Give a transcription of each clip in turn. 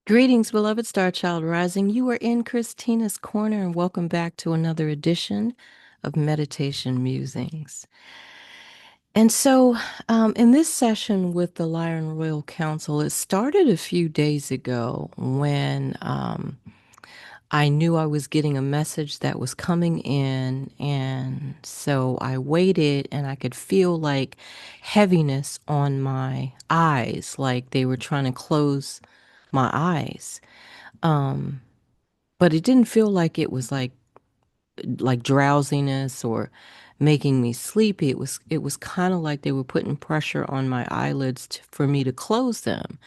Greetings, beloved Star Child Rising. You are in Christina's Corner, and welcome back to another edition of Meditation Musings. In this session with the Lyran Royal Council, it started a few days ago when I knew I was getting a message that was coming in, and so I waited, and I could feel like heaviness on my eyes, like they were trying to close my eyes. Um, but it didn't feel like it was like drowsiness or making me sleepy. It was kind of like they were putting pressure on my eyelids for me to close them.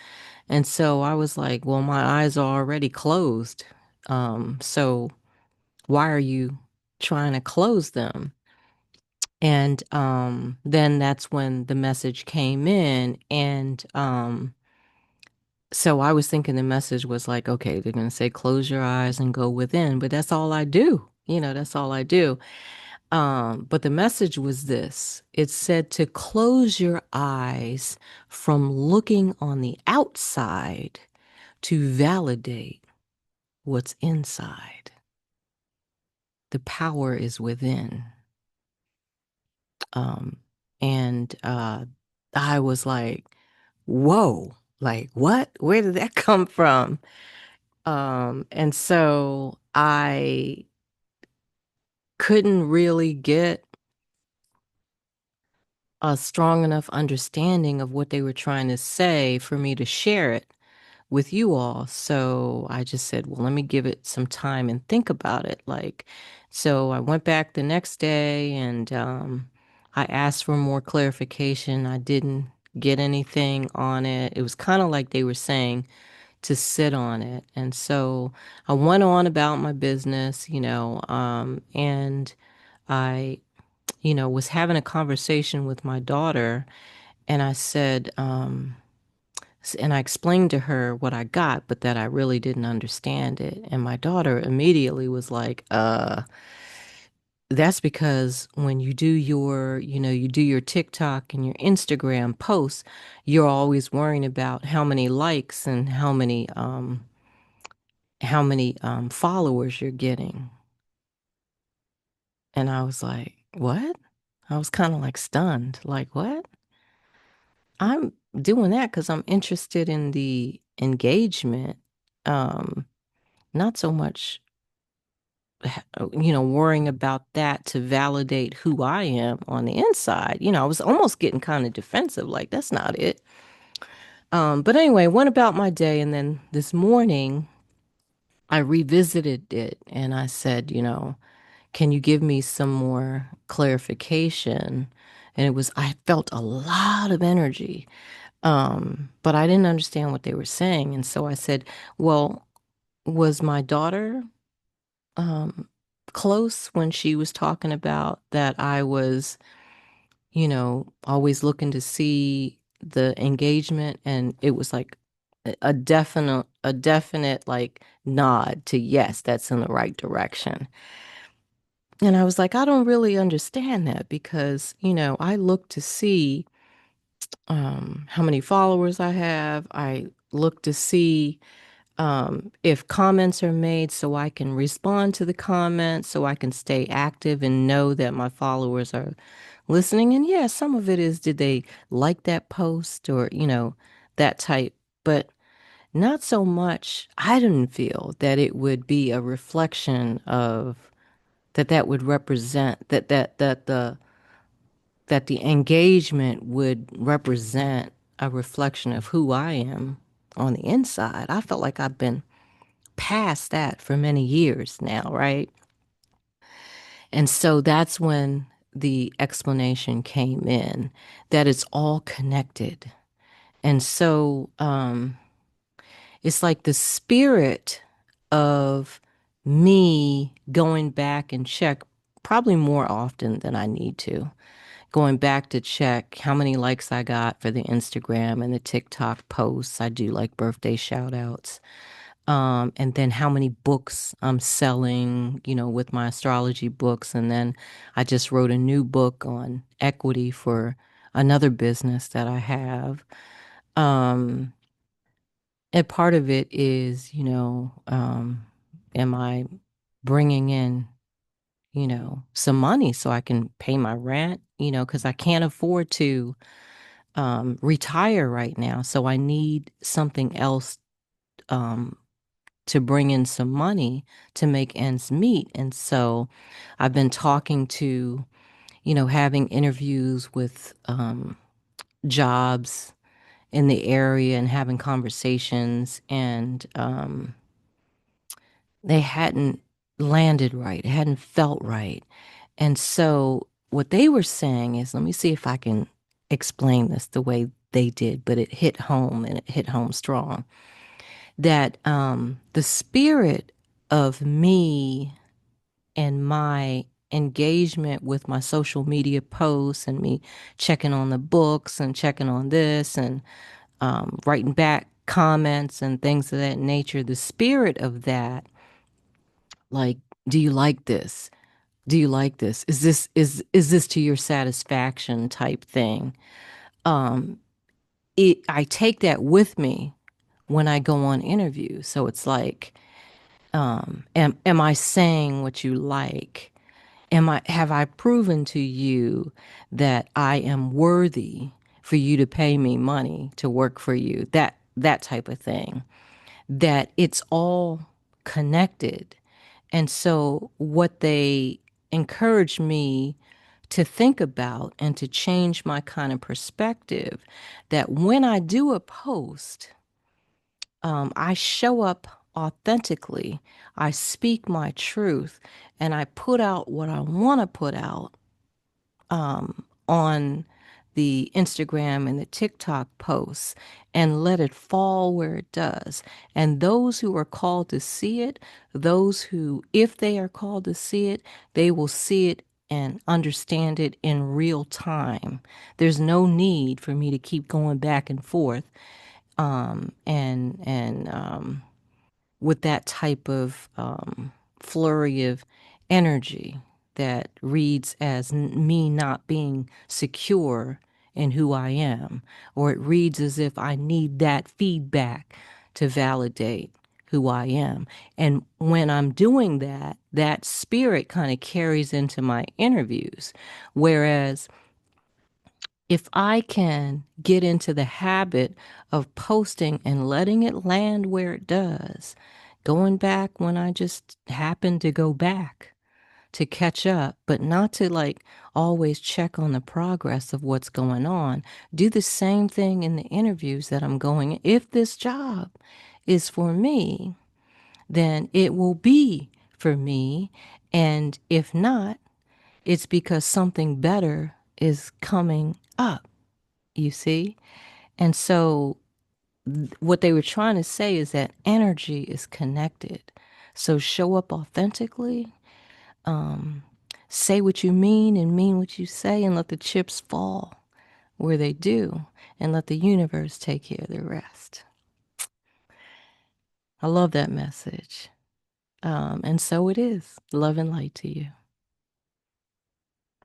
And so I was like, well, my eyes are already closed. So why are you trying to close them? And then that's when the message came in, and so I was thinking the message was like, okay, they're going to say, close your eyes and go within, but that's all I do. That's all I do. But the message was this. It said to close your eyes from looking on the outside to validate what's inside. The power is within. Um, and I was like, whoa, like what? Where did that come from? And so I couldn't really get a strong enough understanding of what they were trying to say for me to share it with you all. So I just said, well, let me give it some time and think about it. So I went back the next day and I asked for more clarification. I didn't get anything on it. It was kind of like they were saying to sit on it. And so I went on about my business, and I, was having a conversation with my daughter, and I said, and I explained to her what I got, but that I really didn't understand it. And my daughter immediately was like, that's because when you do your TikTok and your Instagram posts, you're always worrying about how many likes and how many followers you're getting. And I was like, what? I was kind of like stunned. Like, what? I'm doing that because I'm interested in the engagement. Um, Not so much, worrying about that to validate who I am on the inside. I was almost getting kind of defensive, like, that's not it. But anyway, went about my day. And then this morning, I revisited it and I said, can you give me some more clarification? And I felt a lot of energy, but I didn't understand what they were saying. And so I said, well, was my daughter um, close when she was talking about that I was, always looking to see the engagement? And it was like a definite like nod to yes, that's in the right direction. And I was like, I don't really understand that because, I look to see how many followers I have. I look to see if comments are made so I can respond to the comments, so I can stay active and know that my followers are listening. And yeah, some of it is, did they like that post or, that type, but not so much. I didn't feel that it would be a reflection of that would represent that the engagement would represent a reflection of who I am on the inside. I felt like I've been past that for many years now, right? And so that's when the explanation came in that it's all connected. And so it's like the spirit of me going back and check probably more often than I need to. Going back to check how many likes I got for the Instagram and the TikTok posts. I do like birthday shout outs. And then how many books I'm selling, with my astrology books. And then I just wrote a new book on equity for another business that I have. Um, And part of it is, am I bringing in, some money so I can pay my rent, because I can't afford to retire right now. So I need something else um, to bring in some money to make ends meet. And so I've been talking to, having interviews with jobs in the area and having conversations, and they hadn't landed right. It hadn't felt right. And so what they were saying is, let me see if I can explain this the way they did, but it hit home, and it hit home strong. That the spirit of me and my engagement with my social media posts, and me checking on the books and checking on this, and writing back comments and things of that nature, the spirit of that, like, do you like this? Do you like this? Is this to your satisfaction type thing? Um, I take that with me when I go on interviews. So it's like, am I saying what you like? Have I proven to you that I am worthy for you to pay me money to work for you? That type of thing. That it's all connected. And so what they encourage me to think about and to change my kind of perspective, that when I do a post, I show up authentically. I speak my truth, and I put out what I want to put out on the Instagram and the TikTok posts, and let it fall where it does. And those who are called to see it, those who, if they are called to see it, they will see it and understand it in real time. There's no need for me to keep going back and forth, and with that type of flurry of energy that reads as me not being secure in who I am, or it reads as if I need that feedback to validate who I am. And when I'm doing that, that spirit kind of carries into my interviews. Whereas if I can get into the habit of posting and letting it land where it does, going back when I just happen to go back to catch up, but not to like always check on the progress of what's going on. Do the same thing in the interviews that I'm going. If this job is for me, then it will be for me. And if not, it's because something better is coming up, you see? And so what they were trying to say is that energy is connected. So show up authentically, um, say what you mean and mean what you say, and let the chips fall where they do, and let the universe take care of the rest. I love that message. And so it is. Love and light to you.